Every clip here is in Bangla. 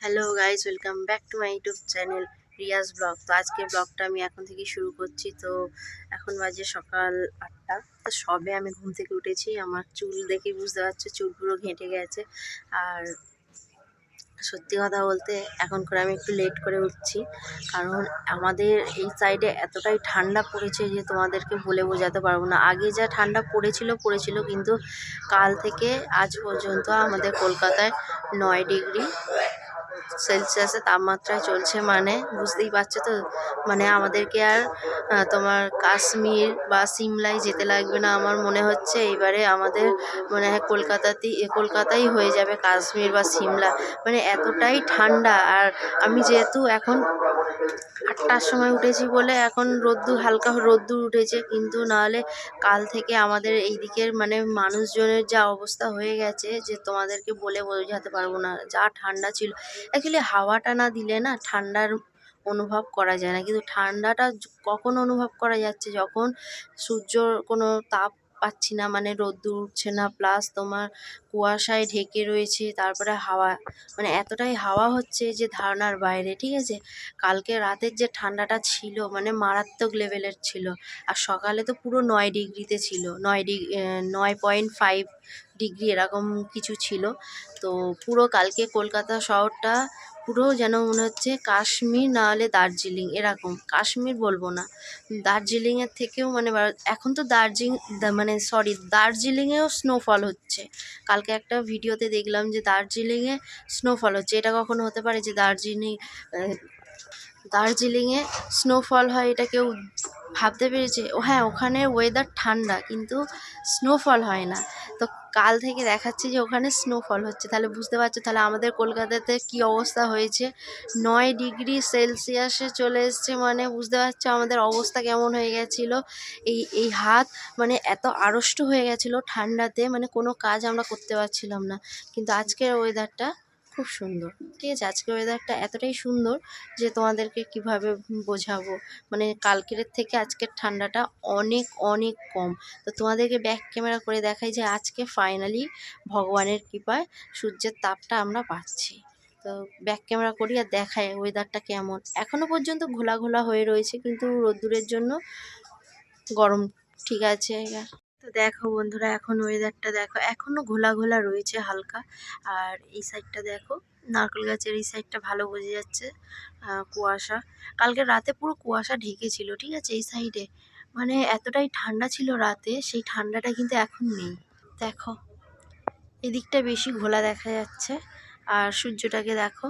Hello guys, welcome back to my YouTube channel Riaz vlog. তো আজকে ব্লগটা আমি এখন থেকে শুরু করছি। তো এখন বাজে সকাল 8টা। তো সবে আমি ঘুম থেকে উঠেছি। আমার চুল দেখে বুঝতে পারছো চুল পুরো ঘেঁটে গেছে। আর সত্যি কথা বলতে এখন করে আমি একটু লেট করে উঠছি, কারণ আমাদের এই সাইডে এতটাই ঠান্ডা পড়েছে যে তোমাদেরকে বলে বোঝাতে পারবো না। আগে যা ঠান্ডা পড়েছিল, কিন্তু কাল থেকে আজ পর্যন্ত আমাদের কলকাতায় 9 ডিগ্রি সেলসিয়াসের তাপমাত্রায় চলছে। মানে বুঝতেই পারছো তো, মানে আমাদেরকে আর তোমার কাশ্মীর বা সিমলায় যেতে লাগবে না। আমার মনে হচ্ছে এইবারে আমাদের মনে হয় কলকাতাই হয়ে যাবে কাশ্মীর বা সিমলা। মানে এতটাই ঠান্ডা। আর আমি যেহেতু এখন 8টার সময় উঠেছি বলে এখন হালকা রোদ্দুর উঠেছে, কিন্তু নাহলে কাল থেকে আমাদের এই দিকের মানে মানুষজনের যা অবস্থা হয়ে গেছে যে তোমাদেরকে বলে বোঝাতে পারবো না। যা ঠান্ডা ছিল, অ্যাকচুয়ালি হাওয়াটা না দিলে না ঠান্ডার অনুভব করা যায় না, কিন্তু ঠান্ডাটা কখন অনুভব করা যাচ্ছে, যখন সূর্যর কোনো তাপ পাচ্ছি না, মানে রোদ্দুর উঠছে না, প্লাস তোমার কুয়াশায় ঢেকে রয়েছে, তারপরে হাওয়া, মানে এতটাই হাওয়া হচ্ছে যে ধারণার বাইরে। ঠিক আছে, কালকে রাতের যে ঠান্ডাটা ছিল মানে মারাত্মক লেভেলের ছিল। আর সকালে তো পুরো 9 ডিগ্রিতে ছিল, 9.5 ডিগ্রি এরকম কিছু ছিল। তো পুরো কালকে কলকাতা শহরটা পুরো যেন মনে হচ্ছে কাশ্মীর না হলে দার্জিলিং, এরকম। কাশ্মীর বলবো না, দার্জিলিংয়ের থেকেও মানে এখন তো দার্জিলিংয়েও স্নোফল হচ্ছে। কালকে একটা ভিডিওতে দেখলাম যে দার্জিলিংয়ে স্নোফল হচ্ছে। এটা কখনো হতে পারে যে দার্জিলিংয়ে স্নোফল হয়? এটা কেউ ভাবতে পেরেছে? ও হ্যাঁ, ওখানে ওয়েদার ঠান্ডা কিন্তু স্নোফল হয় না। তো কাল থেকে দেখাচ্ছে যে ওখানে স্নোফল হচ্ছে। তাহলে বুঝতে পারছো তাহলে আমাদের কলকাতাতে কি অবস্থা হয়েছে। 9 ডিগ্রি সেলসিয়াসে চলে এসছে, মানে বুঝতে পারছো আমাদের অবস্থা কেমন হয়ে গেছিলো। এই হাত মানে এত আড়ষ্ট হয়ে গেছিলো ঠান্ডাতে, মানে কোনো কাজ আমরা করতে পারছিলাম না। কিন্তু আজকের ওয়েদারটা খুব সুন্দর। ঠিক আছে, আজকের ওয়েদারটা এতটাই সুন্দর যে তোমাদেরকে কিভাবে বোঝাবো। মানে কালকের থেকে আজকের ঠান্ডাটা অনেক অনেক কম। তো তোমাদেরকে ব্যাক ক্যামেরা করে দেখাই যে আজকে ফাইনালি ভগবানের কৃপায় সূর্যের তাপটা আমরা পাচ্ছি। তো ব্যাক ক্যামেরা করি আর দেখাই ওয়েদারটা কেমন। এখনও পর্যন্ত ঘোলা ঘোলা হয়ে রয়েছে, কিন্তু রোদ্দুরের জন্য গরম ঠিক আছে। তো দেখো বন্ধুরা, এখন ওয়েদারটা দেখো, এখনো ঘোলা ঘোলা রয়েছে হালকা। আর এই সাইডটা দেখো, নারকেল গাছের এই সাইডটা ভালো বোঝা যাচ্ছে কুয়াশা। কালকে রাতে পুরো কুয়াশা ঢেকেছিল। ঠিক আছে, এই সাইডে মানে এতটাই ঠান্ডা ছিল রাতে, সেই ঠান্ডাটা কিন্তু এখন নেই। দেখো এদিকটা বেশি ঘোলা দেখা যাচ্ছে। আর সূর্যটাকে দেখো,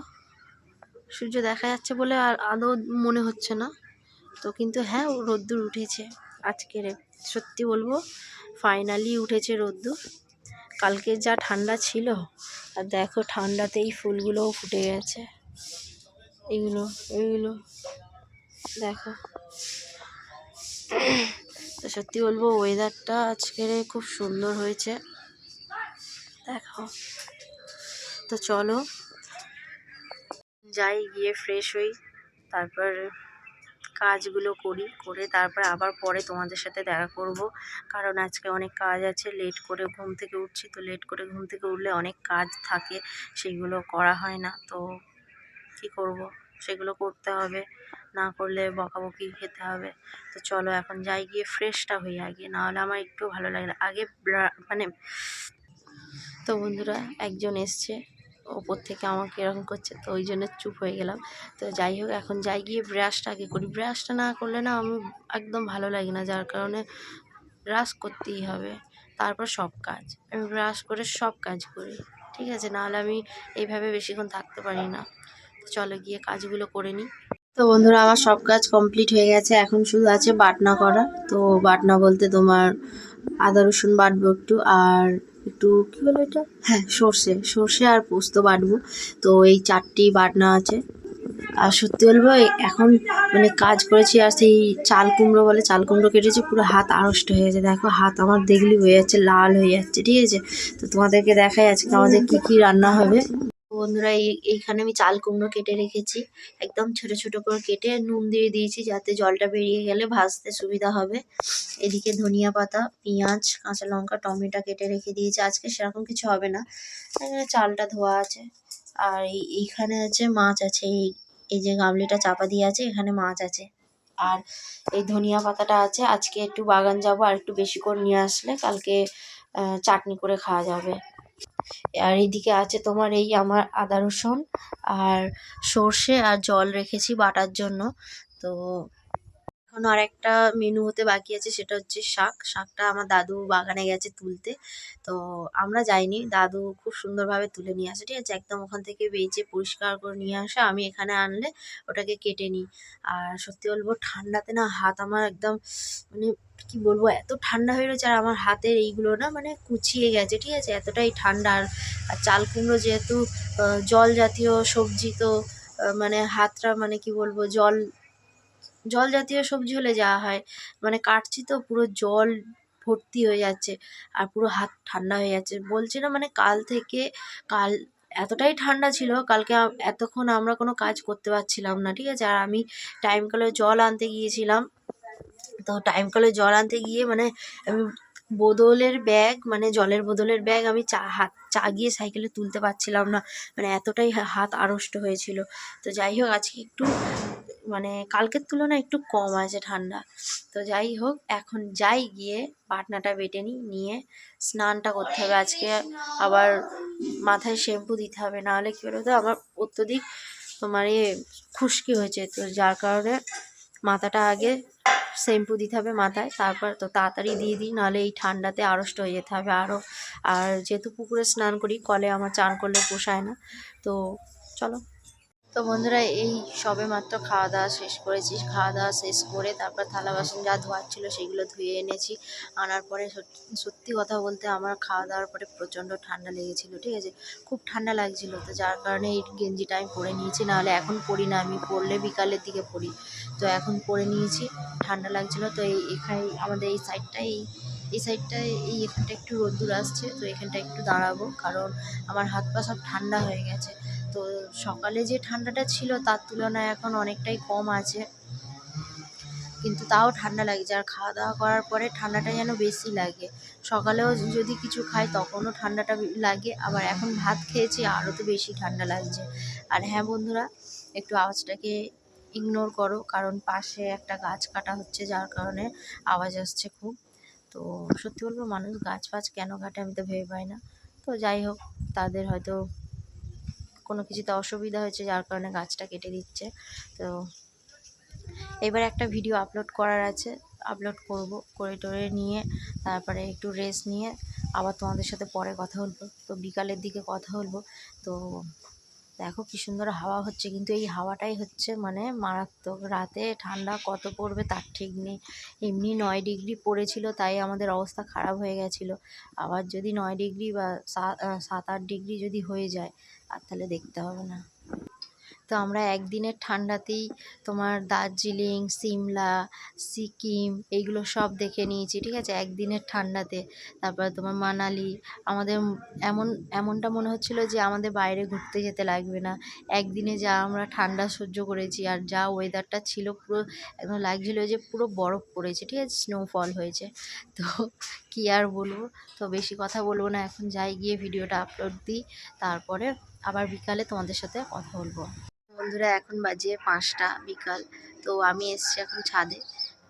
সূর্য দেখা যাচ্ছে বলে আর আদৌ মনে হচ্ছে না। তো কিন্তু হ্যাঁ, রোদ্দুর উঠেছে আজকের। সত্যি বলবো, ফাইনালি উঠেছে রোদ্দুর। কালকে যা ঠান্ডা ছিল, আর দেখো ঠান্ডাতেই ফুলগুলোও ফুটে গেছে। এইগুলো দেখো। তো সত্যি বলবো ওয়েদারটা আজকের খুব সুন্দর হয়েছে। দেখো, তো চলো যাই, গিয়ে ফ্রেশ হই, তারপর কাজগুলো করে তারপর আবার পরে তোমাদের সাথে দেখা করব। কারণ আজকে অনেক কাজ আছে, লেট করে ঘুম থেকে উঠছি। তো লেট করে ঘুম থেকে উঠলে অনেক কাজ থাকে, সেগুলো করা হয় না। তো কি করব, সেগুলো করতে হবে, না করলে বকাবকি খেতে হবে। তো চলো এখন যাই, গিয়ে ফ্রেশটা হই আগে, নাহলে আমার একটু ভালো লাগে না আগে মানে। তো বন্ধুরা, একজন এসছে ওপর থেকে আমাকে এরকম করছে, তো ওই জন্য চুপ হয়ে গেলাম। তো যাই হোক, এখন যাই, গিয়ে ব্রাশটা আগে করি। ব্রাশটা না করলে না আমি একদম ভালো লাগে না, যার কারণে ব্রাশ করতেই হবে, তারপর সব কাজ। আমি ব্রাশ করে সব কাজ করি। ঠিক আছে, নাহলে আমি এইভাবে বেশিক্ষণ থাকতে পারি না। তো চলো গিয়ে কাজগুলো করে নিই। তো বন্ধুরা, আমার সব কাজ কমপ্লিট হয়ে গেছে, এখন শুধু আছে বাটনা করা। তো বাটনা বলতে তোমার আদা রসুন বাটবো একটু, আর একটু কী বলো এটা, হ্যাঁ সর্ষে আর পোস্ত বাটবো। তো এই 4টি বাটনা আছে। আর সত্যি বলবো এখন মানে কাজ করেছি, আর সেই চাল কুমড়ো বলে চাল কুমড়ো কেটেছি, পুরো হাত আড়ষ্ট হয়ে গেছে। দেখো হাত আমার দেখলি হয়ে যাচ্ছে, লাল হয়ে যাচ্ছে। ঠিক আছে, তো তোমাদেরকে দেখাই আজকে আমাদের কি কি রান্না হবে। বন্ধুরা, এইখানে আমি চাল কুমড়ো কেটে রেখেছি, একদম ছোট ছোট করে কেটে নুন দিয়ে দিয়েছি, যাতে জলটা বেরিয়ে গেলে ভাজতে সুবিধা হবে। এদিকে ধনিয়া পাতা, পেঁয়াজ, কাঁচা লঙ্কা, টমেটো কেটে রেখে দিয়েছি। আজকে সেরকম কিছু হবে না, এখানে চালটা ধোয়া আছে। আর এইখানে আছে মাছ আছে, এই যে গামলিটা চাপা দিয়ে আছে, এখানে মাছ আছে। আর এই ধনিয়া পাতাটা আছে, আজকে একটু বাগান যাব, আর একটু বেশি করে নিয়ে আসলে কালকে চাটনি করে খাওয়া যাবে। আর এইদিকে আছে তোমার এই আমার আদা রসুন আর সর্ষে আর জল রেখেছি বাটার জন্য। তো এখন আর একটা মেনু হতে বাকি আছে, সেটা হচ্ছে শাকটা আমার দাদু বাগানে গেছে তুলতে। তো আমরা যাইনি, দাদু খুব সুন্দরভাবে তুলে নিয়ে আসে, ঠিক আছে, একদম ওখান থেকে বেছে পরিষ্কার করে নিয়ে আসে, আমি এখানে আনলে ওটাকে কেটে নিই। আর সত্যি বলবো ঠান্ডাতে না হাত আমার একদম মানে কি বলবো এত ঠান্ডা হয়ে রয়েছে, আর আমার হাতের এইগুলো না মানে কুচিয়ে গেছে, ঠিক আছে, এতটাই ঠান্ডা। আর চাল কুমড়ো যেহেতু জল জাতীয় সবজি, তো মানে হাতটা মানে কি বলবো জল জাতীয় সবজি হলে যা হয়, মানে কাটছি তো পুরো জল ভর্তি হয়ে যাচ্ছে, আর পুরো হাত ঠান্ডা হয়ে যাচ্ছে। বলছি না মানে কাল এতটাই ঠান্ডা ছিল, কালকে এতক্ষণ আমরা কোনো কাজ করতে পারছিলাম না, ঠিক আছে। আর আমি টাইম কলে জল আনতে গিয়েছিলাম, তো টাইম কলে জল আনতে গিয়ে মানে আমি বোতলের ব্যাগ, মানে জলের বোতলের ব্যাগ আমি চা গিয়ে সাইকেলে তুলতে পারছিলাম না, মানে এতটাই হাত আড়ষ্ট হয়েছিল। তো যাই হোক আজকে একটু মানে কালকের তুলনায় একটু কম আছে ঠান্ডা। তো যাই হোক এখন যাই গিয়ে পাটনাটা বেটে নিয়ে স্নানটা করতে হবে আজকে, আবার মাথায় শ্যাম্পু দিতে হবে, নাহলে কী বলতো আমার অত্যধিক তোমার খুশকি হয়েছে, তো যার কারণে মাথাটা আগে শ্যাম্পু দিতে হবে মাথায়, তারপর তো তাড়াতাড়ি দিয়ে দিই, নাহলে এই ঠান্ডাতে আড়ষ্ট হয়ে যেতে হবে আরও। আর যেহেতু পুকুরে স্নান করি, কলে আমার চান করলে পোষায় না, তো চলো। তো বন্ধুরা এই সবে মাত্র খাওয়া দাওয়া শেষ করেছি, খাওয়া দাওয়া শেষ করে তারপর থালা বাসন যা ধোয়ার ছিল সেগুলো ধুয়ে এনেছি। আনার পরে সত্যি কথা বলতে আমার খাওয়া দাওয়ার পরে প্রচণ্ড ঠান্ডা লেগেছিল, ঠিক আছে, খুব ঠান্ডা লাগছিল, তো যার কারণে এই গেঞ্জিটা আমি পরে নিয়েছি, নাহলে এখন পরি না, আমি পরলে বিকালের দিকে পরি, তো এখন পরে নিয়েছি, ঠান্ডা লাগছিলো। তো এখানে আমাদের এই সাইডটাই এই সাইডটায় এখানটা একটু রোদ্দুর আসছে, তো এখানটা একটু দাঁড়াবো, কারণ আমার হাত পা সব ঠান্ডা হয়ে গেছে। তো সকালে যে ঠান্ডাটা ছিল তার তুলনায় এখন অনেকটাই কম আছে, কিন্তু তাও ঠান্ডা লাগছে, আর খাওয়া দাওয়া করার পরে ঠান্ডাটা যেন বেশি লাগে। সকালেও যদি কিছু খাই তখনও ঠান্ডাটা লাগে, আবার এখন ভাত খেয়েছি আরও তো বেশি ঠান্ডা লাগছে। আর হ্যাঁ বন্ধুরা, একটু আওয়াজটাকে ইগনোর করো, কারণ পাশে একটা গাছ কাটা হচ্ছে, যার কারণে আওয়াজ আসছে খুব। তো সত্যি বলবো মানুষ গাছ ফাছ কেন কাটে আমি তো ভেবে পাই না। তো যাই হোক, তাদের হয়তো কোনো কিছুতে অসুবিধা হয়েছে, যার কারণে গাছটা কেটে দিচ্ছে। তো এবার একটা ভিডিও আপলোড করার আছে, আপলোড করে টোরে নিয়ে তারপরে একটু রেস্ট নিয়ে আবার তোমাদের সাথে পরে কথা বলবো, তো বিকালের দিকে কথা বলবো। তো দেখো কি সুন্দর হাওয়া হচ্ছে, কিন্তু এই হাওয়াটাই হচ্ছে মানে মারাত্মক, রাতে ঠান্ডা কত পড়বে তার ঠিক নেই। এমনি 9 ডিগ্রি পড়েছিল, তাই আমাদের অবস্থা খারাপ হয়ে গেছিলো, আবার যদি 9 ডিগ্রি বা 7-8 ডিগ্রি যদি হয়ে যায়, আর তাহলে দেখতে হবে না। তো আমরা একদিনের ঠান্ডাতেই তোমার দার্জিলিং, সিমলা, সিকিম এইগুলো সব দেখে নিয়েছি, ঠিক আছে, একদিনের ঠান্ডাতে। তারপরে তোমার মানালি, আমাদের এমনটা মনে হচ্ছিল যে আমাদের বাইরে ঘুরতে যেতে লাগবে না, একদিনে যা আমরা ঠান্ডা সহ্য করেছি, আর যা ওয়েদারটা ছিল পুরো একদম লাগছিল যে পুরো বরফ পড়েছে, ঠিক আছে, স্নোফল হয়েছে। তো কী আর বলবো, তো বেশি কথা বলবো না, এখন যাই গিয়ে ভিডিওটা আপলোড দিই, তারপরে আবার বিকালে তোমাদের সাথে কথা বলবো। বন্ধুরা এখন বাজে 5টা বিকাল, তো আমি এসেছি এখন ছাদে।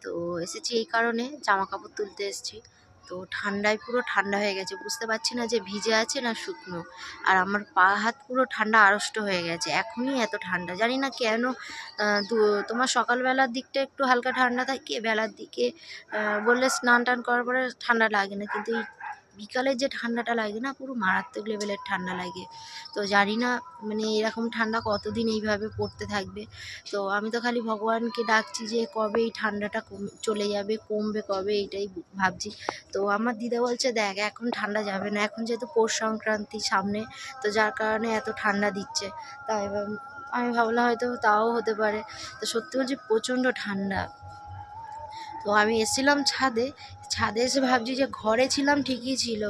তো এসেছি এই কারণে জামা কাপড় তুলতে এসেছি, তো ঠান্ডায় পুরো ঠান্ডা হয়ে গেছে, বুঝতে পারছি না যে ভিজে আছে না শুকনো, আর আমার পা হাত পুরো ঠান্ডা আড়ষ্ট হয়ে গেছে, এখনই এত ঠান্ডা জানি না কেন। তোমার সকালবেলার দিকটা একটু হালকা ঠান্ডা থাকে, বেলার দিকে বললে স্নান টান করার পরে ঠান্ডা লাগে না, কিন্তু এই বিকালের যে ঠান্ডাটা লাগে না পুরো মারাত্মক লেভেলের ঠান্ডা লাগে। তো জানি না মানে এরকম ঠান্ডা কতদিন এইভাবে পড়তে থাকবে। তো আমি তো খালি ভগবানকে ডাকছি যে কবে এই ঠান্ডাটা চলে যাবে, কমবে কবে, এইটাই ভাবছি। তো আমার দিদা বলছে দেখ এখন ঠান্ডা যাবে না, এখন যেহেতু পৌষ সংক্রান্তি সামনে, তো যার কারণে এত ঠান্ডা দিচ্ছে। তাই আমি ভাবলাম হয়তো তাও হতে পারে। তো সত্যি বলছি প্রচণ্ড ঠান্ডা। তো আমি এসেছিলাম ছাদে এসে ভাবছি যে ঘরে ছিলাম ঠিকই ছিল,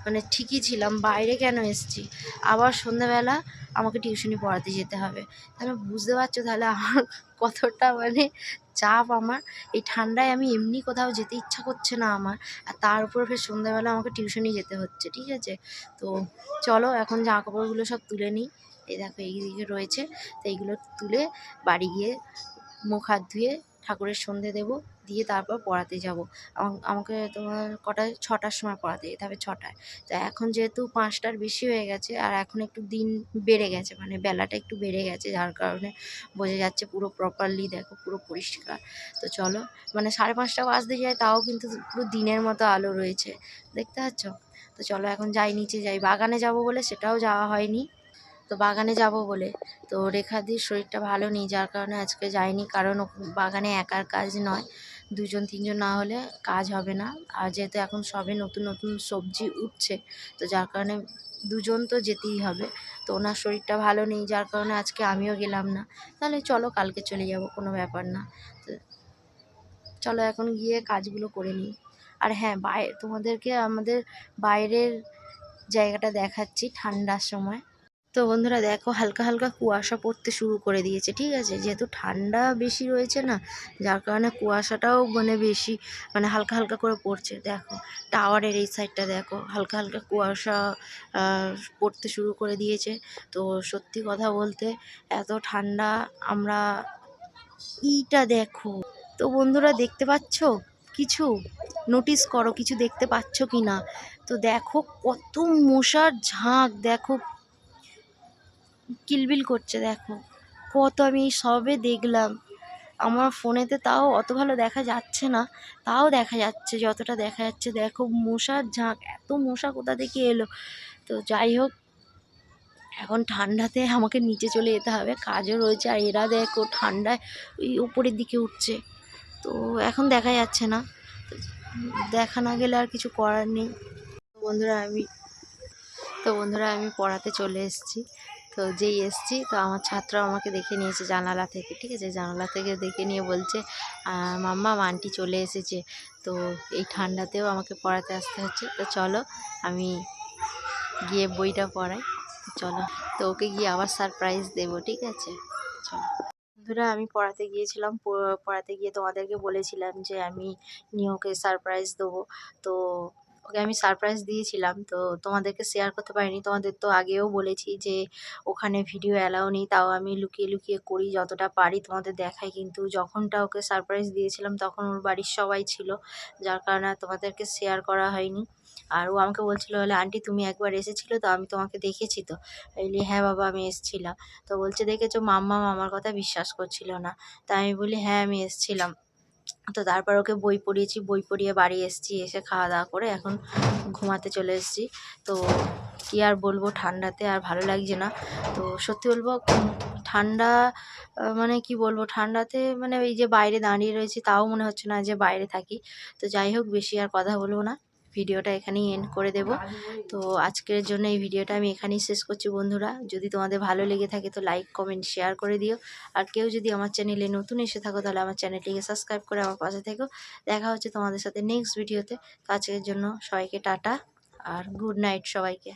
মানে ঠিকই ছিলাম, বাইরে কেন এসেছি। আবার সন্ধ্যাবেলা আমাকে টিউশনি পড়াতে যেতে হবে, তাহলে বুঝতে পারছো তাহলে আমার কতটা মানে চাপ। আমার এই ঠান্ডায় আমি এমনি কোথাও যেতে ইচ্ছা করছে না আমার, আর তার উপর ফের সন্ধ্যাবেলা আমাকে টিউশনি যেতে হচ্ছে, ঠিক আছে। তো চলো এখন জামা কাপড়গুলো সব তুলে নিই, এই দেখো এইদিকে রয়েছে। তো এইগুলো তুলে বাড়ি গিয়ে মুখ হাত ধুয়ে ঠাকুরের সন্ধে দেব, দিয়ে তারপর পড়াতে যাব। আমাকে তোমার কটায়, 6টার সময় পড়াতে যেতে হবে, 6টায়। তো এখন যেহেতু 5টার বেশি হয়ে গেছে আর এখন একটু দিন বেড়ে গেছে, মানে বেলাটা একটু বেড়ে গেছে, যার কারণে বোঝা যাচ্ছে পুরো প্রপারলি দেখো পুরো পরিষ্কার। তো চলো, মানে 5:30 বাজতে যায় তাও কিন্তু পুরো দিনের মতো আলো রয়েছে, দেখতে পাচ্ছ। তো চলো এখন যাই, নিচে যাই, বাগানে যাব বলে সেটাও যাওয়া হয়নি। তো বাগানে যাব বলে, তো রেখাদির শরীরটা ভালো নেই, যার কারণে আজকে যাইনি। কারণ বাগানে একার কাজ নয়, 2-3জন না হলে কাজ হবে না। আর যেহেতু এখন সবে নতুন নতুন সবজি উঠছে, তো যার কারণে 2জন তো যেতেই হবে। তো ওনার শরীরটা ভালো নেই, যার কারণে আজকে আমিও গেলাম না। তাহলে চলো কালকে চলে যাব, কোনো ব্যাপার না। তো চলো এখন গিয়ে কাজগুলো করে নিই। আর হ্যাঁ, তোমাদেরকে আমাদের বাইরের জায়গাটা দেখাচ্ছি ঠান্ডার সময়। তো বন্ধুরা দেখো, হালকা হালকা কুয়াশা পড়তে শুরু করে দিয়েছে, ঠিক আছে। যেহেতু ঠান্ডা বেশি রয়েছে না, যার কারণে কুয়াশাটাও মানে বেশি, মানে হালকা হালকা করে পড়ছে। দেখো টাওয়ারের এই সাইডটা দেখো, হালকা হালকা কুয়াশা পড়তে শুরু করে দিয়েছে। তো সত্যি কথা বলতে এত ঠান্ডা, আমরা ইটা দেখো। তো বন্ধুরা দেখতে পাচ্ছ কিছু, নোটিস করো কিছু দেখতে পাচ্ছ কি না। তো দেখো কত মশার ঝাঁক, দেখো কিলবিল করছে, দেখো কত, আমি সবে দেখলাম। আমার ফোনেতে তাও অত ভালো দেখা যাচ্ছে না, তাও দেখা যাচ্ছে যতটা দেখা যাচ্ছে। দেখো মশার ঝাঁক, এত মশা কোথা থেকে এলো। তো যাই হোক, এখন ঠান্ডাতে আমাকে নিচে চলে যেতে হবে, কাজও রয়েছে। আর এরা দেখো ঠান্ডায় ওই উপরের দিকে উঠছে, তো এখন দেখা যাচ্ছে না। দেখা না গেলে আর কিছু করার নেই। বন্ধুরা আমি বন্ধুরা আমি পড়াতে চলে এসেছি। তো যেই এসেছি, তো আমার ছাত্র আমাকে দেখে নিয়েছে জানালা থেকে, ঠিক আছে। জানালা থেকে দেখে নিয়ে বলছে, মাম্মা আন্টি চলে এসেছে। তো এই ঠান্ডাতেও আমাকে পড়াতে আসতে হচ্ছে। তো চলো আমি গিয়ে বইটা পড়াই, চলো। তো ওকে গিয়ে আবার সারপ্রাইজ দেবো, ঠিক আছে, চলো। বন্ধুরা আমি পড়াতে গিয়েছিলাম, পড়াতে গিয়ে তোমাদেরকে বলেছিলাম যে আমি নিয়োকে সারপ্রাইজ দেবো। তো ওকে আমি সারপ্রাইজ দিয়েছিলাম, তো তোমাদেরকে শেয়ার করতে পারিনি। তোমাদের তো আগেও বলেছি যে ওখানে ভিডিও অ্যালাউ নেই, তাও আমি লুকিয়ে লুকিয়ে করি যতটা পারি, তোমাদের দেখাই। কিন্তু যখনটা ওকে সারপ্রাইজ দিয়েছিলাম তখন ওর বাড়ির সবাই ছিল, যার কারণে তোমাদেরকে শেয়ার করা হয়নি। আর ও আমাকে বলছিল, বলে আন্টি তুমি একবার এসেছিলো তো, আমি তোমাকে দেখেছি তো। বলি হ্যাঁ বাবা আমি এসেছিলাম। তো বলছে দেখেছো, মাম্মা আমার কথা বিশ্বাস করছিল না। তা আমি বলি হ্যাঁ আমি এসেছিলাম। তো তারপর ওকে বই পড়িয়েছি, বই পড়িয়ে বাড়ি এসেছি, এসে খাওয়া দাওয়া করে এখন ঘুমাতে চলে এসেছি। তো কী আর বলবো, ঠান্ডাতে আর ভালো লাগছে না। তো সত্যি বলবো, ঠান্ডা মানে কি বলবো, ঠান্ডাতে মানে এই যে বাইরে দাঁড়িয়ে রয়েছি তাও মনে হচ্ছে না যে বাইরে থাকি। তো যাই হোক, বেশি আর কথা বলবো না, ভিডিওটা এখানেই এন্ড করে দেব। তো আজকের জন্য এই ভিডিওটা আমি এখানেই শেষ করছি বন্ধুরা। যদি তোমাদের ভালো লেগে থাকে তো লাইক কমেন্ট শেয়ার করে দিও। আর কেউ যদি আমার চ্যানেলে নতুন এসে থাকো তাহলে আমার চ্যানেলটিকে সাবস্ক্রাইব করে আমার পাশে থেকো। দেখা হচ্ছে তোমাদের সাথে নেক্সট ভিডিওতে। তো আজকের জন্য সবাইকে টাটা আর গুড নাইট সবাইকে।